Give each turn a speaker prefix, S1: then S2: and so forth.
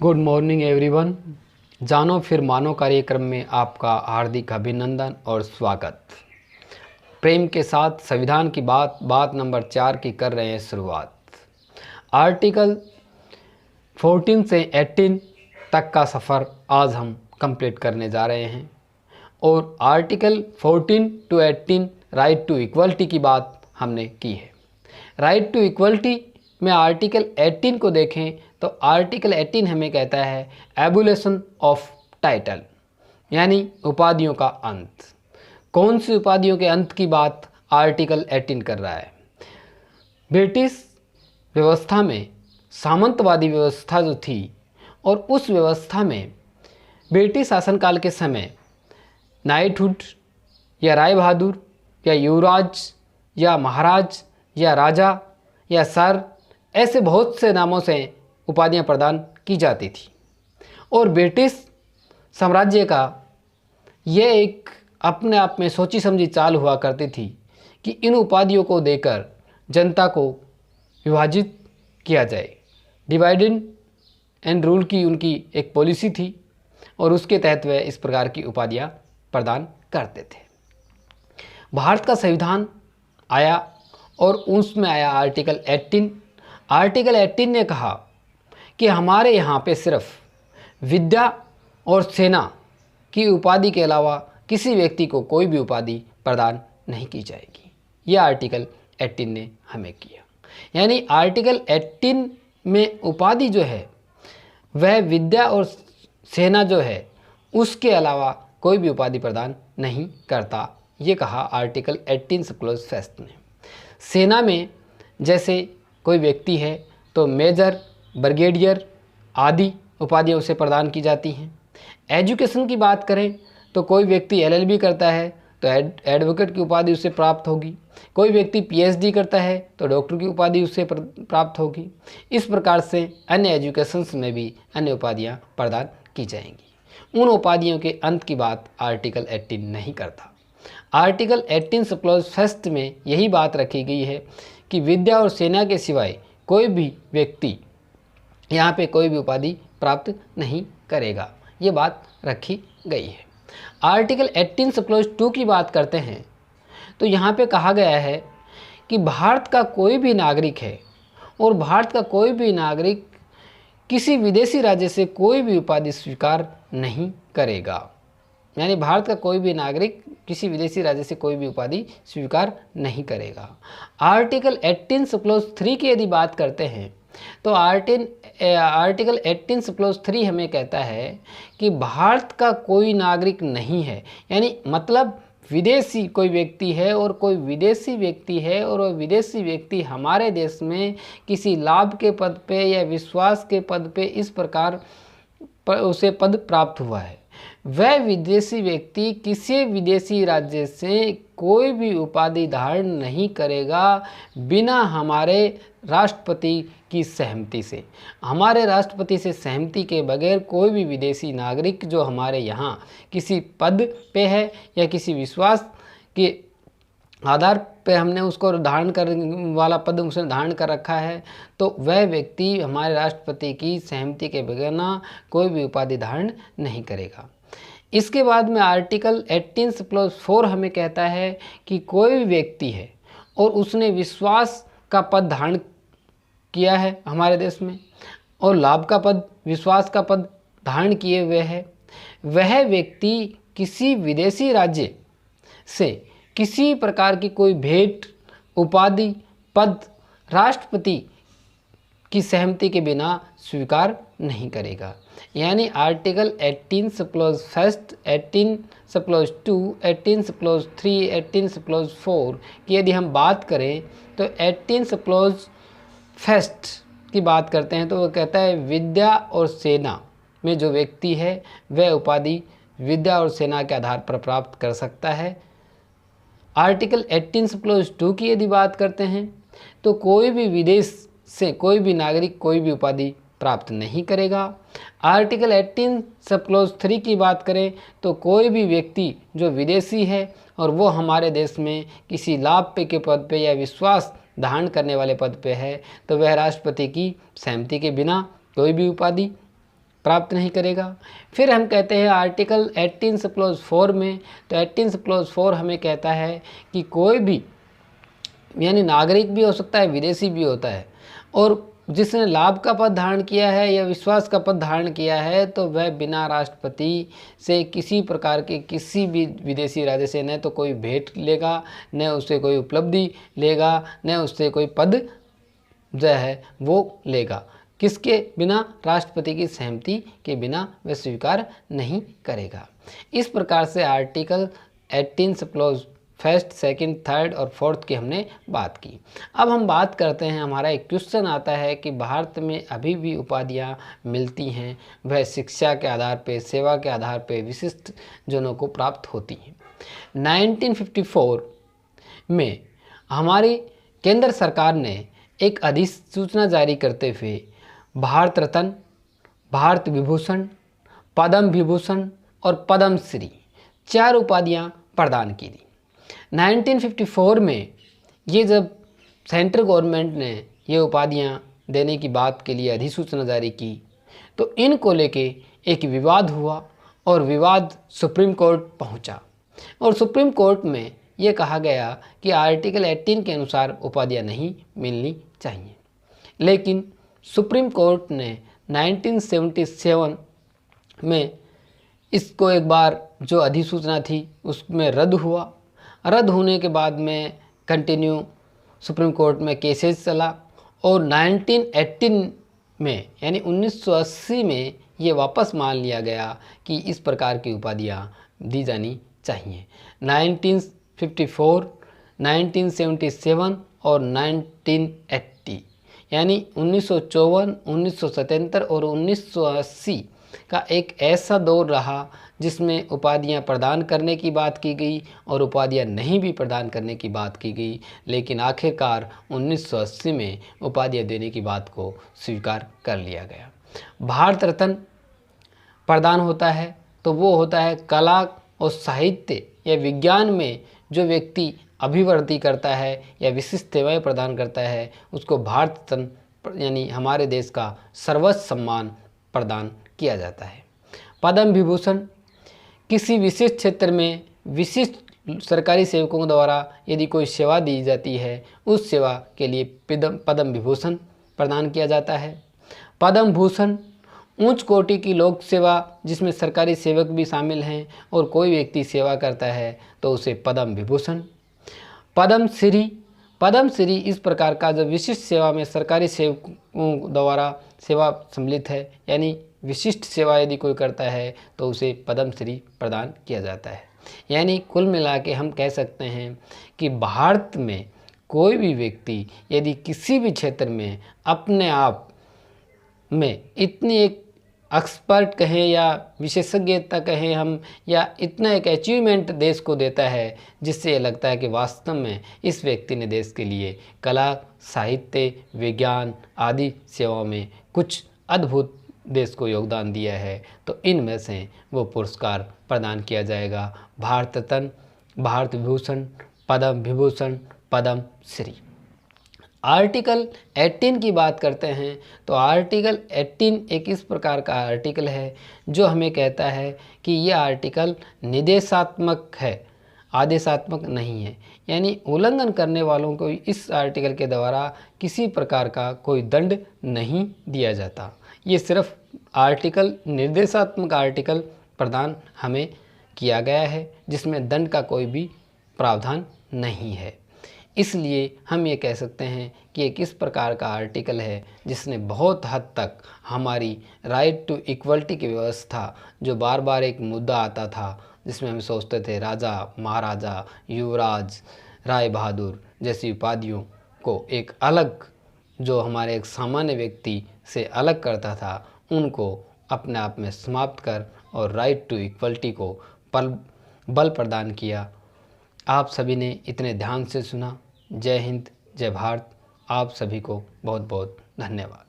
S1: Good morning everyone. जानो फिर मानो कार्यक्रम में आपका हार्दिक अभिनंदन और स्वागत। प्रेम के साथ संविधान की बात नंबर 4 की कर रहे हैं शुरुआत। आर्टिकल 14 से 18 तक का सफ़र आज हम कंप्लीट करने जा रहे हैं और article 14 to 18 right to equality की बात हमने की है। राइट टू इक्वलिटी में आर्टिकल 18 को देखें तो आर्टिकल 18 हमें कहता है एबुलेशन ऑफ टाइटल, यानी उपाधियों का अंत। कौन सी उपाधियों के अंत की बात आर्टिकल 18 कर रहा है? ब्रिटिश व्यवस्था में सामंतवादी व्यवस्था जो थी और उस व्यवस्था में ब्रिटिश शासनकाल के समय नाइटहुड या राय बहादुर या युवराज या महाराज या राजा या सर, ऐसे बहुत से नामों से उपाधियां प्रदान की जाती थी और ब्रिटिश साम्राज्य का यह एक अपने आप में सोची समझी चाल हुआ करती थी कि इन उपाधियों को देकर जनता को विभाजित किया जाए। डिवाइड एंड रूल की उनकी एक पॉलिसी थी और उसके तहत वह इस प्रकार की उपाधियां प्रदान करते थे। भारत का संविधान आया और उसमें आया आर्टिकल 18। आर्टिकल 18 ने कहा कि हमारे यहाँ पे सिर्फ विद्या और सेना की उपाधि के अलावा किसी व्यक्ति को कोई भी उपाधि प्रदान नहीं की जाएगी। यह आर्टिकल 18 ने हमें किया, यानी आर्टिकल 18 में उपाधि जो है वह विद्या और सेना जो है उसके अलावा कोई भी उपाधि प्रदान नहीं करता। ये कहा आर्टिकल 18 सब क्लॉज फर्स्ट ने। सेना में जैसे कोई व्यक्ति है तो मेजर, ब्रिगेडियर आदि उपाधियां उसे प्रदान की जाती हैं। एजुकेशन की बात करें तो कोई व्यक्ति LLB करता है तो एडवोकेट की उपाधि उससे प्राप्त होगी। कोई व्यक्ति PhD करता है तो डॉक्टर की उपाधि उससे प्राप्त होगी। इस प्रकार से अन्य एजुकेशंस में भी अन्य उपाधियां प्रदान की जाएंगी। उन उपाधियों के अंत की बात आर्टिकल 18 नहीं करता। आर्टिकल 18 सब क्लॉज फर्स्ट में यही बात रखी गई है कि विद्या और सेना के सिवाय कोई भी व्यक्ति यहाँ पे कोई भी उपाधि प्राप्त नहीं करेगा। ये बात रखी गई है। आर्टिकल 18 सब क्लॉज 2 की बात करते हैं तो यहाँ पे कहा गया है कि भारत का कोई भी नागरिक है और भारत का कोई भी नागरिक किसी विदेशी राज्य से कोई भी उपाधि स्वीकार नहीं करेगा। यानी भारत का कोई भी नागरिक किसी विदेशी राज्य से कोई भी उपाधि स्वीकार नहीं करेगा। आर्टिकल 18 सब क्लॉज 3 की यदि बात करते हैं तो आर्टिकल 18 सब क्लॉज 3 हमें कहता है कि भारत का कोई नागरिक नहीं है, यानी मतलब विदेशी कोई व्यक्ति है और कोई विदेशी व्यक्ति है और वह विदेशी व्यक्ति हमारे देश में किसी लाभ के पद पे या विश्वास के पद पे इस प्रकार उसे पद प्राप्त हुआ है, वह विदेशी व्यक्ति किसी विदेशी राज्य से कोई भी उपाधि धारण नहीं करेगा बिना हमारे राष्ट्रपति की सहमति से। हमारे राष्ट्रपति से सहमति के बगैर कोई भी विदेशी नागरिक जो हमारे यहाँ किसी पद पे है या किसी विश्वास के आधार पे हमने उसको धारण कर वाला पद उसने धारण कर रखा है तो वह व्यक्ति हमारे राष्ट्रपति की सहमति के बगैर कोई भी उपाधि धारण नहीं करेगा। इसके बाद में आर्टिकल 18 सब क्लॉज 4 हमें कहता है कि कोई भी व्यक्ति है और उसने विश्वास का पद धारण किया है हमारे देश में और लाभ का पद, विश्वास का पद धारण किए हुए है, वह व्यक्ति किसी विदेशी राज्य से किसी प्रकार की कोई भेंट, उपाधि, पद राष्ट्रपति की सहमति के बिना स्वीकार नहीं करेगा। यानी article 18 sub clause first, 18 sub clause 2, 18 sub clause 3, 18 sub clause 4 की यदि हम बात करें तो 18 सब क्लॉज फर्स्ट की बात करते हैं तो वो कहता है विद्या और सेना में जो व्यक्ति है वह उपाधि विद्या और सेना के आधार पर प्राप्त कर सकता है। आर्टिकल 18 सब क्लॉज 2 की यदि बात करते हैं तो कोई भी विदेश से कोई भी नागरिक कोई भी उपाधि प्राप्त नहीं करेगा। आर्टिकल 18 सब क्लॉज 3 की बात करें तो कोई भी व्यक्ति जो विदेशी है और वो हमारे देश में किसी लाभ पे के पद पे या विश्वास धारण करने वाले पद पे है तो वह राष्ट्रपति की सहमति के बिना कोई भी उपाधि प्राप्त नहीं करेगा। फिर हम कहते हैं आर्टिकल 18 क्लॉज 4 में, तो 18 क्लॉज 4 हमें कहता है कि कोई भी यानी नागरिक भी हो सकता है, विदेशी भी होता है, और जिसने लाभ का पद धारण किया है या विश्वास का पद धारण किया है, तो वह बिना राष्ट्रपति से किसी प्रकार के किसी भी विदेशी राज्य से न तो कोई भेंट लेगा, न उससे कोई उपलब्धि लेगा, न उससे कोई पद जो है वो लेगा। किसके बिना? राष्ट्रपति की सहमति के बिना वह स्वीकार नहीं करेगा। इस प्रकार से article 18 clause 1st, 2nd, 3rd और 4th की हमने बात की। अब हम बात करते हैं, हमारा एक क्वेश्चन आता है कि भारत में अभी भी उपाधियां मिलती हैं, वह शिक्षा के आधार पर, सेवा के आधार पर विशिष्ट जनों को प्राप्त होती हैं। 1954 में हमारी केंद्र सरकार ने एक अधिसूचना जारी करते हुए भारत रत्न, भारत विभूषण, पद्म विभूषण और पद्म श्री 4 उपाधियां प्रदान की थी। 1954 में ये जब सेंट्रल गवर्नमेंट ने ये उपाधियां देने की बात के लिए अधिसूचना जारी की, तो इनको लेके एक विवाद हुआ और विवाद सुप्रीम कोर्ट पहुंचा, और सुप्रीम कोर्ट में ये कहा गया कि आर्टिकल 18 के अनुसार उपाधियां नहीं मिलनी चाहिए। लेकिन सुप्रीम कोर्ट ने 1977 में इसको एक बार जो अधिसूचना थी उसमें रद्द हुआ। रद्द होने के बाद में कंटिन्यू सुप्रीम कोर्ट में केसेस चला, और 1918 में यानी 1980 में ये वापस मान लिया गया कि इस प्रकार की उपाधियां दी जानी चाहिए। 1954, 1977 और 1980 यानी 1954, 1977 और 1980 का एक ऐसा दौर रहा जिसमें उपाधियां प्रदान करने की बात की गई और उपाधियां नहीं भी प्रदान करने की बात की गई, लेकिन आखिरकार 1980 में उपाधियां देने की बात को स्वीकार कर लिया गया। भारत रत्न प्रदान होता है तो वो होता है कला और साहित्य या विज्ञान में जो व्यक्ति अभिवृद्धि करता है या विशिष्ट सेवाएं प्रदान करता है, उसको भारत रत्न यानी हमारे देश का सर्वोच्च सम्मान प्रदान किया जाता है। पद्म विभूषण किसी विशिष्ट क्षेत्र में विशिष्ट सरकारी सेवकों द्वारा यदि कोई सेवा दी जाती है, उस सेवा के लिए पद्म विभूषण प्रदान किया जाता है। पद्म भूषण उच्च कोटि की लोक सेवा जिसमें सरकारी सेवक भी शामिल हैं और कोई व्यक्ति सेवा करता है तो उसे पद्म विभूषण। पद्म श्री इस प्रकार का जो विशिष्ट सेवा में सरकारी सेवकों द्वारा सेवा सम्मिलित है, यानी विशिष्ट सेवा यदि कोई करता है तो उसे पद्म श्री प्रदान किया जाता है। यानी कुल मिला के हम कह सकते हैं कि भारत में कोई भी व्यक्ति यदि किसी भी क्षेत्र में अपने आप में इतनी एक एक्सपर्ट कहें या विशेषज्ञता कहें हम, या इतना एक अचीवमेंट देश को देता है जिससे ये लगता है कि वास्तव में इस व्यक्ति ने देश के लिए कला, साहित्य, विज्ञान आदि सेवाओं में कुछ अद्भुत देश को योगदान दिया है, तो इनमें से वो पुरस्कार प्रदान किया जाएगा। भारत रत्न, भारत विभूषण, पद्म विभूषण, पद्म श्री। आर्टिकल 18 की बात करते हैं तो आर्टिकल 18 एक इस प्रकार का आर्टिकल है जो हमें कहता है कि यह आर्टिकल निर्देशात्मक है, आदेशात्मक नहीं है। यानी उल्लंघन करने वालों को इस आर्टिकल के द्वारा किसी प्रकार का कोई दंड नहीं दिया जाता। ये सिर्फ आर्टिकल निर्देशात्मक आर्टिकल प्रदान हमें किया गया है जिसमें दंड का कोई भी प्रावधान नहीं है। इसलिए हम ये कह सकते हैं कि एक इस प्रकार का आर्टिकल है जिसने बहुत हद तक हमारी राइट टू इक्वलिटी की व्यवस्था, जो बार बार एक मुद्दा आता था जिसमें हम सोचते थे राजा, महाराजा, युवराज, राय बहादुर जैसी उपाधियों को एक अलग, जो हमारे एक सामान्य व्यक्ति से अलग करता था, उनको अपने आप में समाप्त कर और राइट टू इक्वलिटी को बल प्रदान किया। आप सभी ने इतने ध्यान से सुना। जय हिंद, जय भारत। आप सभी को बहुत बहुत धन्यवाद।